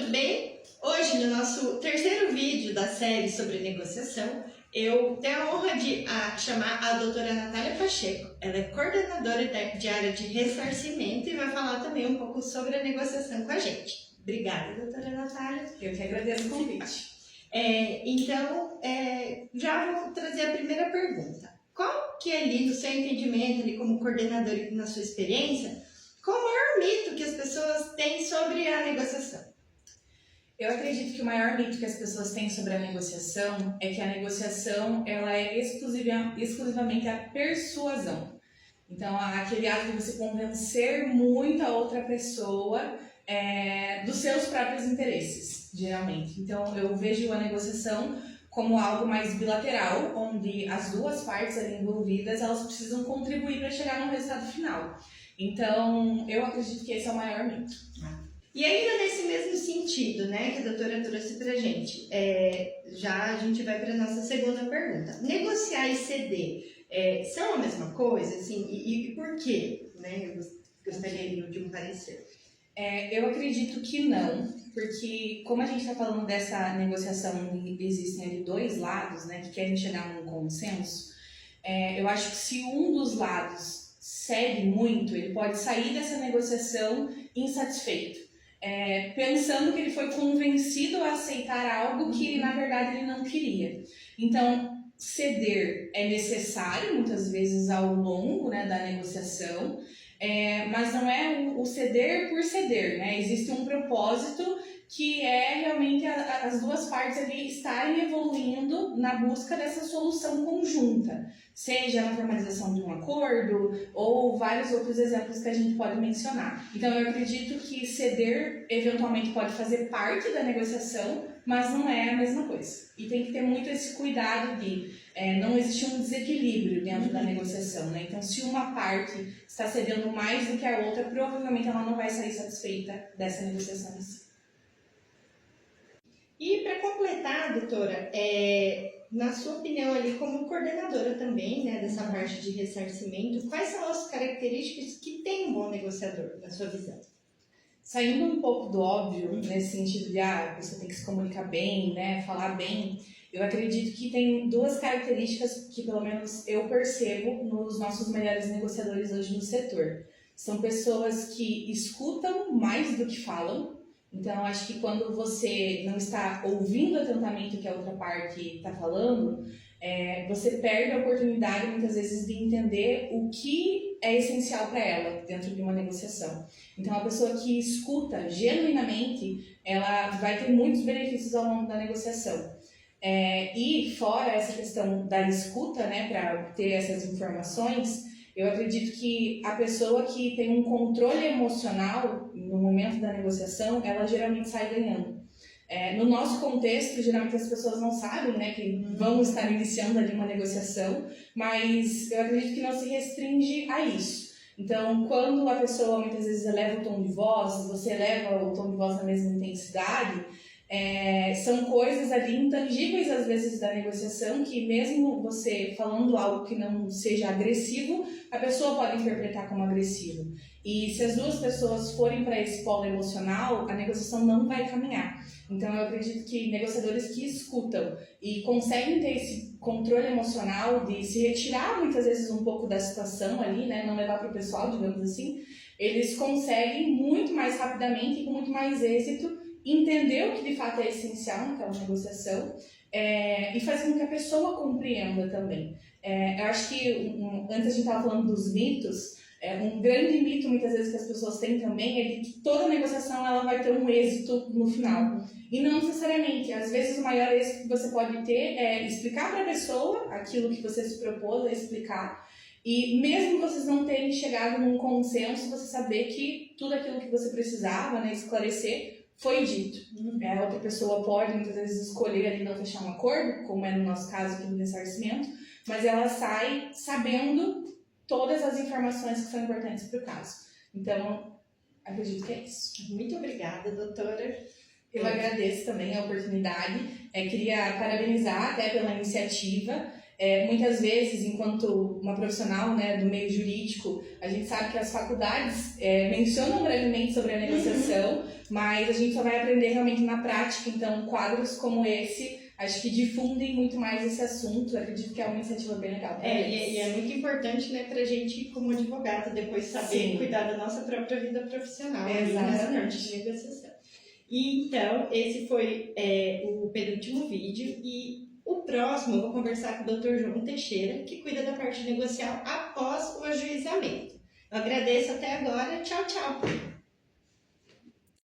tudo bem? Hoje, no nosso terceiro vídeo da série sobre negociação, eu tenho a honra de chamar a doutora Natália Pacheco. Ela é coordenadora de área de ressarcimento e vai falar também um pouco sobre a negociação com a gente. Obrigada, doutora Natália. Eu que agradeço o convite. Já vou trazer a primeira pergunta. Qual que é ali, no seu entendimento, ali como coordenador e na sua experiência, qual o maior mito que as pessoas têm sobre a negociação? Eu acredito que o maior mito que as pessoas têm sobre a negociação é que a negociação ela é exclusivamente a persuasão. Então, aquele ato de você convencer muito a outra pessoa dos seus próprios interesses, geralmente. Então, eu vejo a negociação como algo mais bilateral, onde as duas partes ali envolvidas, elas precisam contribuir para chegar no resultado final. Então, eu acredito que esse é o maior mito. E ainda nesse mesmo sentido, né, que a doutora trouxe pra gente, já a gente vai para a nossa segunda pergunta. Negociar e ceder são a mesma coisa, assim, e por quê? Né? Eu gostaria de um parecer. Eu acredito que não, porque como a gente está falando dessa negociação e existem ali dois lados, né, que querem chegar num consenso, eu acho que se um dos lados cede muito, ele pode sair dessa negociação insatisfeito, pensando que ele foi convencido a aceitar algo que na verdade ele não queria. Então, ceder é necessário muitas vezes ao longo, né, da negociação, mas não é o ceder por ceder, né? Existe um propósito que é realmente as duas partes ali estarem evoluindo na busca dessa solução conjunta, seja na formalização de um acordo ou vários outros exemplos que a gente pode mencionar. Então eu acredito que ceder eventualmente pode fazer parte da negociação, mas não é a mesma coisa. E tem que ter muito esse cuidado de não existe um desequilíbrio dentro da negociação, né? Então se uma parte está cedendo mais do que a outra, provavelmente ela não vai sair satisfeita dessa negociação em si. E para completar, doutora, na sua opinião ali como coordenadora também, né, dessa parte de ressarcimento, quais são as características que tem um bom negociador, na sua visão? Saindo um pouco do óbvio, nesse sentido de a pessoa tem que se comunicar bem, né, falar bem, eu acredito que tem duas características que pelo menos eu percebo nos nossos melhores negociadores hoje no setor. São pessoas que escutam mais do que falam. Então, acho que quando você não está ouvindo atentamente o que a outra parte está falando, você perde a oportunidade, muitas vezes, de entender o que é essencial para ela dentro de uma negociação. Então, a pessoa que escuta genuinamente, ela vai ter muitos benefícios ao longo da negociação. E fora essa questão da escuta, né, para ter essas informações, eu acredito que a pessoa que tem um controle emocional no momento da negociação, ela geralmente sai ganhando. No nosso contexto, geralmente as pessoas não sabem, né, que vão estar iniciando ali uma negociação, mas eu acredito que não se restringe a isso. Então, quando a pessoa muitas vezes eleva o tom de voz, você eleva o tom de voz na mesma intensidade, são coisas ali intangíveis às vezes da negociação que mesmo você falando algo que não seja agressivo, a pessoa pode interpretar como agressivo. E se as duas pessoas forem para esse polo emocional, a negociação não vai caminhar. Então eu acredito que negociadores que escutam e conseguem ter esse controle emocional de se retirar muitas vezes um pouco da situação ali, né, não levar para o pessoal, digamos assim, eles conseguem muito mais rapidamente e com muito mais êxito entender o que de fato é essencial naquela negociação e fazer com que a pessoa compreenda também. Eu acho que, antes a gente estava falando dos mitos, um grande mito muitas vezes que as pessoas têm também é de que toda negociação ela vai ter um êxito no final. E não necessariamente. Às vezes o maior êxito que você pode ter é explicar para a pessoa aquilo que você se propôs a explicar. E mesmo vocês não terem chegado num consenso, você saber que tudo aquilo que você precisava, né, esclarecer, foi dito. A outra pessoa pode muitas vezes escolher ali não fechar um acordo, como é no nosso caso aqui no ressarcimento, mas ela sai sabendo todas as informações que são importantes para o caso. Então, acredito que é isso. Muito obrigada, doutora. Eu agradeço também a oportunidade. Queria parabenizar até pela iniciativa. Muitas vezes, enquanto uma profissional, né, do meio jurídico, a gente sabe que as faculdades mencionam brevemente sobre a negociação, mas a gente só vai aprender realmente na prática. Então, quadros como esse, acho que difundem muito mais esse assunto. Eu acredito que é uma iniciativa bem legal. E é muito importante, né, pra gente, como advogado, depois saber Sim. cuidar da nossa própria vida profissional. Exatamente. Nessa parte de negociação. E então, esse foi o penúltimo vídeo. E o próximo eu vou conversar com o Dr. João Teixeira, que cuida da parte negocial após o ajuizamento. Eu agradeço até agora. Tchau, tchau.